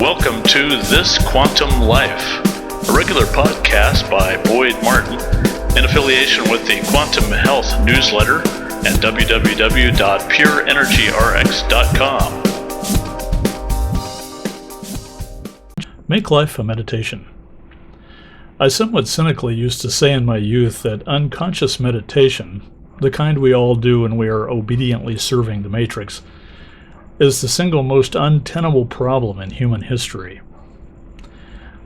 Welcome to This Quantum Life, a regular podcast by Boyd Martin in affiliation with the Quantum Health newsletter and www.pureenergyrx.com. Make life a meditation. I somewhat cynically used to say in my youth that unconscious meditation, the kind we all do when we are obediently serving the Matrix, is the single most untenable problem in human history.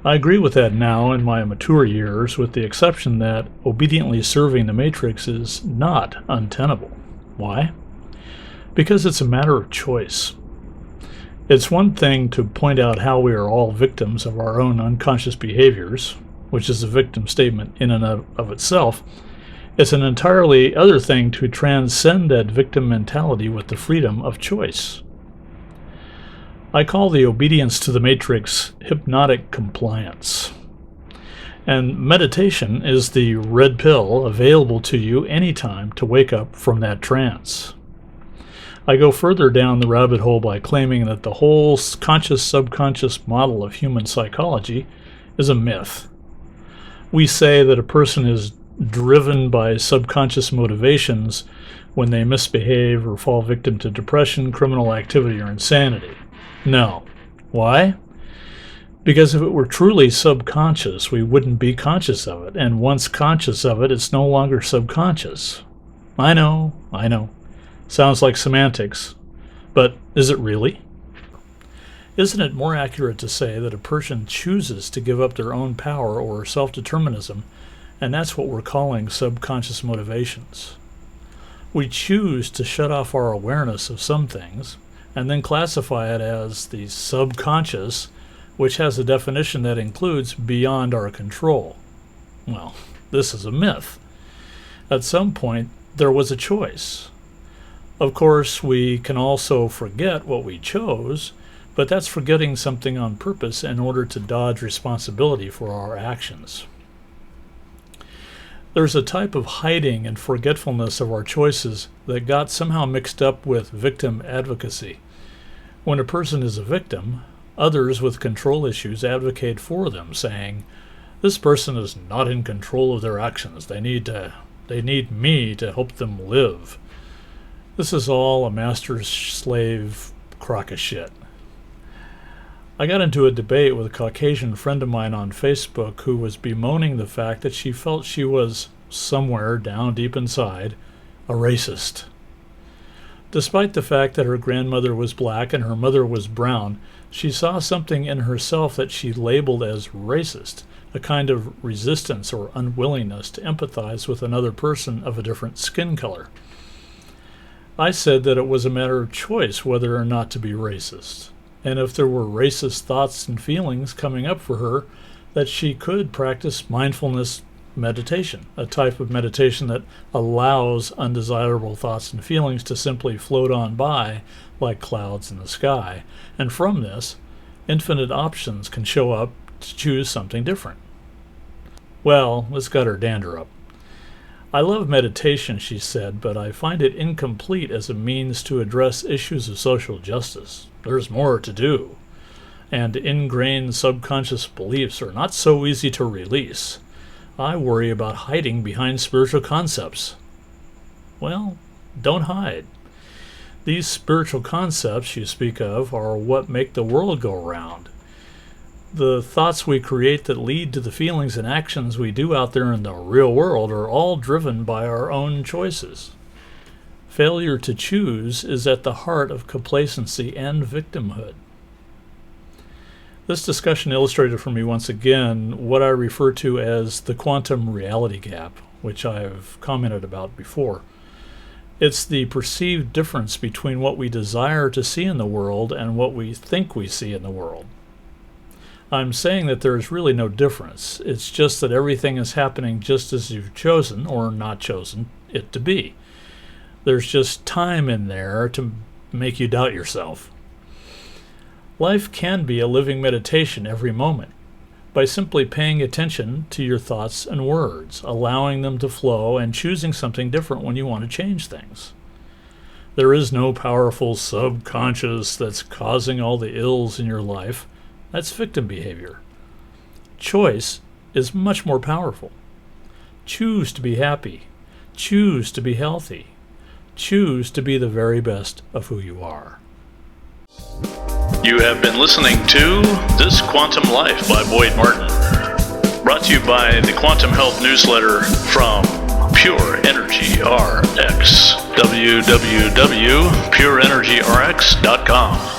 I agree with that now in my mature years, with the exception that obediently serving the Matrix is not untenable. Why? Because it's a matter of choice. It's one thing to point out how we are all victims of our own unconscious behaviors, which is a victim statement in and of itself. It's an entirely other thing to transcend that victim mentality with the freedom of choice. I call the obedience to the Matrix hypnotic compliance. And meditation is the red pill available to you anytime to wake up from that trance. I go further down the rabbit hole by claiming that the whole conscious-subconscious model of human psychology is a myth. We say that a person is driven by subconscious motivations when they misbehave or fall victim to depression, criminal activity, or insanity. No. Why? Because if it were truly subconscious, we wouldn't be conscious of it, and once conscious of it, it's no longer subconscious. I know. Sounds like semantics, but is it really? Isn't it more accurate to say that a person chooses to give up their own power or self-determinism, and that's what we're calling subconscious motivations? We choose to shut off our awareness of some things, and then classify it as the subconscious, which has a definition that includes beyond our control. Well, this is a myth. At some point, there was a choice. Of course, we can also forget what we chose, but that's forgetting something on purpose in order to dodge responsibility for our actions. There's a type of hiding and forgetfulness of our choices that got somehow mixed up with victim advocacy. When a person is a victim, others with control issues advocate for them, saying, "This person is not in control of their actions. They need me to help them live." This is all a master-slave crock of shit. I got into a debate with a Caucasian friend of mine on Facebook who was bemoaning the fact that she felt she was, somewhere down deep inside, a racist. Despite the fact that her grandmother was black and her mother was brown, she saw something in herself that she labeled as racist, a kind of resistance or unwillingness to empathize with another person of a different skin color. I said that it was a matter of choice whether or not to be racist, and if there were racist thoughts and feelings coming up for her, that she could practice mindfulness meditation, a type of meditation that allows undesirable thoughts and feelings to simply float on by like clouds in the sky, and from this, infinite options can show up to choose something different. Well, this got her dander up. I love meditation, she said, but I find it incomplete as a means to address issues of social justice. There's more to do, and ingrained subconscious beliefs are not so easy to release. I worry about hiding behind spiritual concepts. Well, don't hide. These spiritual concepts you speak of are what make the world go round. The thoughts we create that lead to the feelings and actions we do out there in the real world are all driven by our own choices. Failure to choose is at the heart of complacency and victimhood. This discussion illustrated for me once again what I refer to as the quantum reality gap, which I've commented about before. It's the perceived difference between what we desire to see in the world and what we think we see in the world. I'm saying that there is really no difference. It's just that everything is happening just as you've chosen or not chosen it to be. There's just time in there to make you doubt yourself. Life can be a living meditation every moment by simply paying attention to your thoughts and words, allowing them to flow, and choosing something different when you want to change things. There is no powerful subconscious that's causing all the ills in your life. That's victim behavior. Choice is much more powerful. Choose to be happy. Choose to be healthy. Choose to be the very best of who you are. You have been listening to This Quantum Life by Boyd Martin, brought to you by the Quantum Health Newsletter from Pure Energy RX, www.pureenergyrx.com.